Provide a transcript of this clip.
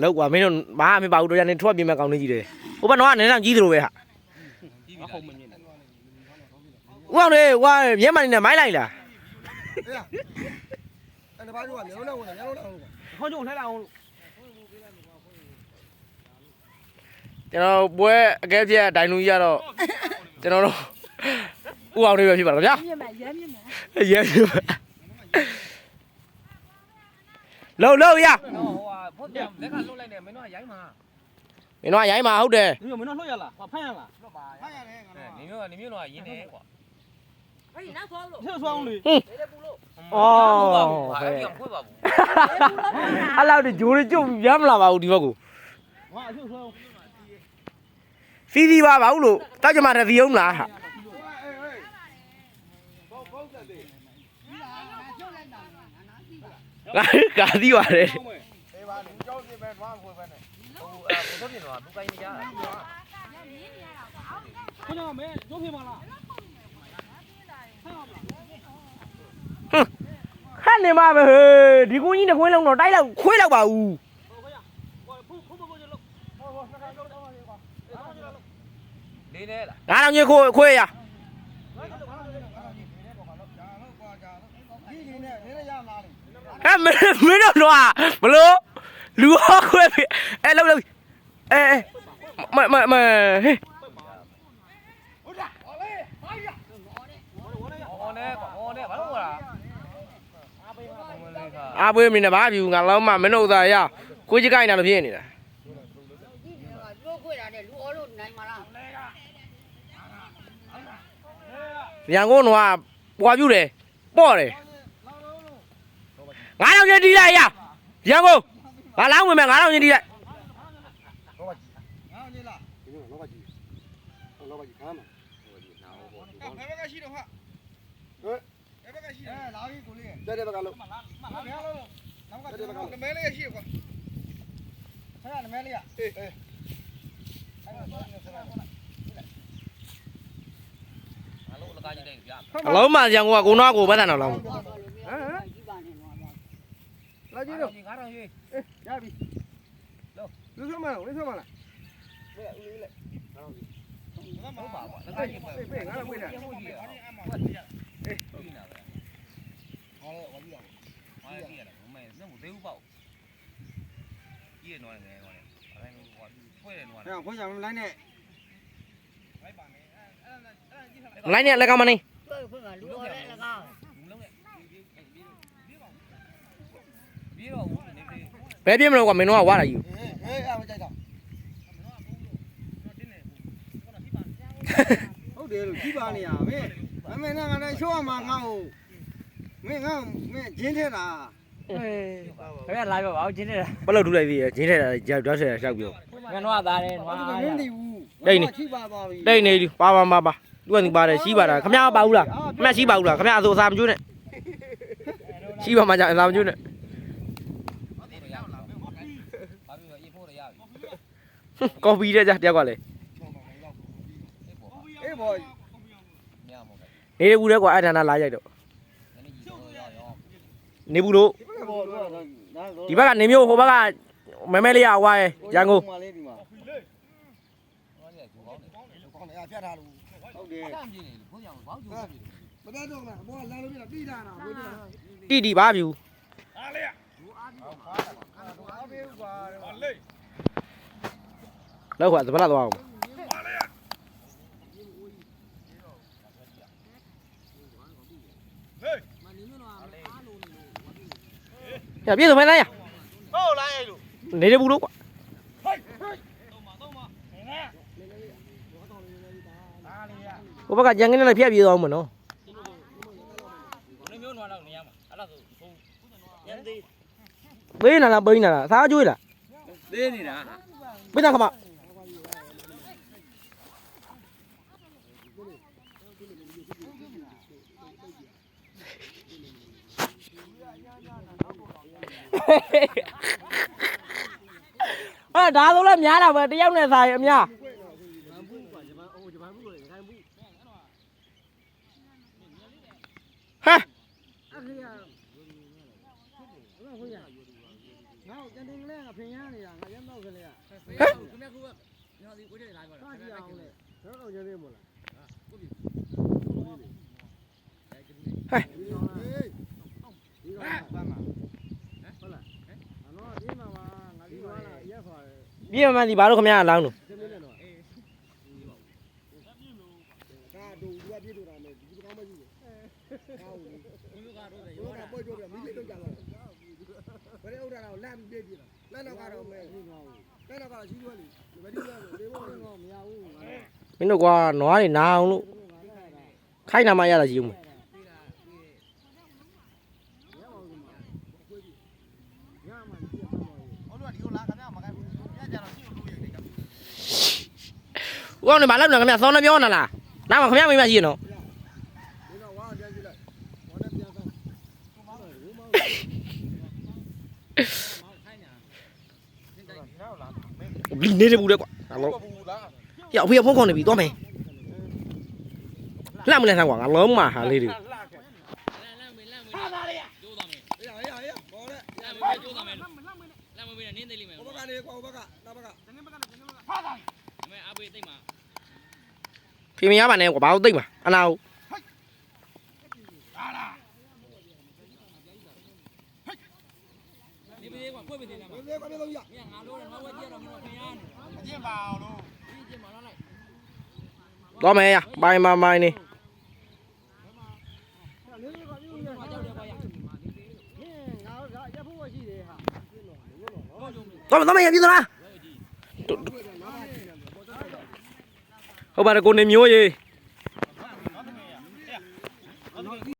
လောက်ကွာမင်းတို့ဘာမှမပါဘူးတော့ရနေထွက်ပြင်မဲ့ကောင်းနေကြီးတယ်ဟိုဘက်တော့နည်းနည်းကြီးသလိုပဲဟာဦးအောင်လေကွာမျက်မှန်နေမိုင်းလိုက်လားအဲ့ဒါဘာလို့ကမျက်လုံးနဲ့ဝင်တယ်မျက်လုံးနဲ့ခေါင်းကျုံထိုက်လာအောင်ကျွန်တော်ပွဲအကဲပြက်ဒိုင်လူကြီးကတော့ကျွန်တော်တို့ဦးအောင်လေးပဲဖြစ်ပါတော့ဗျာရဲမြတ်လောက်ရဟိုဟာဖုတ်တယ်လက်ကလွတ်လိုက်တယ်မင်းတို့ကရိုင်းမှာဟုတ်တယ်မင်းတို့လွတ်ရလားဖမ်းရလားလွတ်ပါဖမ်းရတယ်ငါတို့နေမျိုးတော့ရင်းနေကွာဟေးနောက်ဆောင်းလို့ဆွဆောင်းလေဟင်းပူလို့ဩအဲ့ဒီခွေးပါဘူးအဲ့လောက်တကြိုးကျုပ်ရမလာပါဘူးဒီဘက်ကိုဟာအချုပ်ဆောင်းစီပါပါဘူးလို့တောက်ကြမှာတည်းအောင်လားဟာကာသီးပါတယ်အေးပါလူကြောက်ပြပဲသွားခွေပဲနဲ့ဟိုဘုသောပြင်တော့သူကိုင်းနေကြတာခုနကမဲရုပ်ဖြစ်မလားခက်နေမှာပဲဒီကွင်းကြီးတစ်ကွင်းလုံးတော့တိုက်လောက်ခွေးလောက်ပါဘူးလေးနဲ့လားငါတော့ညခွေးရဟဲ့မင်းတို့တော့ဘလို့လူဟောခွဲပြီအဲ့လောက်လောက်အဲမဟေးဟုတ်လားဟောလေဟာရဟောနေဘာလို့လာအားပေးမနေပါဘူးငါလောင်းမမင်းတို့သာရကိုကြီးကိုင်းတာလို့ဖြစ်နေတာလူခွေတာနဲ့လူအောလို့နိုင်မလားရန်ကုန်တော့ပွားပြူတယ်ပေါ့တယ်ငါတော့ရင်တီးလိုက်ရရန်ကုန်ငါလောင်းဝင်မယ်ငါတော့ရင်တီးလိုက်လောဘကြီးလားလောဘကြီးခမ်းမှာဘယ်ဘက်ကရှိတော့ဟာဘယ်ဘက်ကရှိလာပြီကိုလေးတဲ့ဘက်ကလို့ဘယ်လိုနောက်ကနမဲလေးရှိကွာဆရာနမဲလေးအေးအလုံးမရန်ကုန်ကကိုနောကိုဘက်တန်တော့လောင်းဟမ်လာကြည့်တော့ငါတော့ရေးရပြီလို့လူဆွမ်းမလားလူဆွမ်းမလားဘယ်ဦးလေးလဲငါတော့ရေးဘာမှမပါဘူးငါကြည့်ပဲငါတော့ဝေးတာအေးဟုတ်ပြီနာပဲဟောလေဝါပြီးတော့ဟာကြည့်ရတာမမဲစက်ကိုသေးဘူးပေါ့ကြည့်ရတော့ငယ်တော့လေအဲ့ဒါဟိုဖွဲ့တယ်တော့ဟဲ့ခွင့်ကြမလိုက်နဲ့လိုက်ပါနဲ့လိုက်နဲ့လက်ကမနေခွင့်ကလူအော်တဲ့လက်ကဘယ်ပြင်းမလို့ကွာမင်းတို့ကဝါတာယူဟေးအားမကြိုက်တော့ဟုတ်တယ်လို့ကြီးပါနေရမင်းမင်းကလည်းချိုးရမှာငါ့ကိုမင်းဂျင်းထဲတာဟေးဘယ်လာပြောပါဦးဂျင်းထဲတာဘယ်လိုထူလိုက်ပြီဂျင်းထဲတာကြောက်တော့ဆက်ရှောက်ပြောငါတော့သားတယ်နွားမင်းသိဘူးတိတ်နေချိပါသွားပြီတိတ်နေပါသူကပါတယ်ရှိပါတာခမရပါဘူးလားခမရရှိပါဘူးလားခမရအစိုးအစာမကျွန်းနဲ့ရှိပါမှကြောင့်အစာမကျွန်းနဲ့ကော်ဖီတဲ့ကြတယောက်ကလည်းအေးဘောနေဘူးတဲ့ကွာအဲ့ဒါနာလာရိုက်တော့နေဘူးလို့ဒီဘက်ကနေမျိုးဟိုဘက်ကမဲလေးရဝါရရန်ကုန်ဟုတ်တယ်မတတ်တော့လားဘောလာလို့ပြပြီးတာနော်တီပါပြီအားလေအားပေးဦးပါလောက်ခွာသဘလာသွားအောင်ဟေးပြည့်စုံမလားရဟုတ်လားအဲ့လိုနေတယ်ဘူးလို့ကွာဟိုဘက်ကကြံကနေလည်းဖြတ်ပြေးသွားအောင်မနော်နေမျိုးနွားတော့နေရမှာအဲ့ဒါဆိုရန်သေးပေးနာလားပိန်းနာလားအစားကျွေးလားသေးနေတာပိန်းတာခမဒါဆိုလည်းများတာပဲတယောက်နဲ့စားရအများဟမ် ကျန်တင်ကလေးကဖင်ရနေတာငါရက်တော့ကလေးက ဟမ် ခင်ဗျာကူကညောဒီကိုတွေလာကြတာခင်ဗျာအောင်လေတော့တော့ကျလေးမို့လားဟုတ်ပြီ ဟဲ့ ဒီကဘာမှဟုတ်လားအနော်ဒီမှာငါဒီကရက်ခွာတယ် ပြေးမှန်းဒီဘာလို့ခမရလောင်းလို့ ဒီမင်းနဲ့တော့အေးကာဒူဒီကပြေးတော့မယ်ဒီကောင်းမရှိဘူးကောင်းဘူးဘုရားကတော့ရောတာပွေ့တော့ပြမိလေးတော့ကြလာဘယ်ဥဒ္ဒါတော့လမ်းပြေးပြေးတာလက်တော့ကတော့မဲလက်တော့ကတော့ရှိရွက်လေဒီမဒီကတော့လေဘောတော့မရဘူး မင်းတို့ကွာနွားတွေနာအောင်လို့ခိုင်းနာမှရတာကြီးဦးမယ်ဦးအောင်နေမလောက်နေခမရစောင်းနေပြောနေလားနားမှာခမရမိမရှိရနော်ဒီနေတယ်ဘူးလေကွာငါလုံးရအဖေဖုန်းခေါ်နေပြီသွားမယ်လှမ်းမလဲဆန်းကွာငါလုံးမှာဟာလေးတွေ ဖေမရပါနဲ့ကွာဘာလို့သိမ့်မှာအနာကိုတော့မယ်ရဘိုင်မိုင်းနေတော့မယ်ရပြည်သလားဟုတ်ပါတယ်ကိုနေမျိုးရေ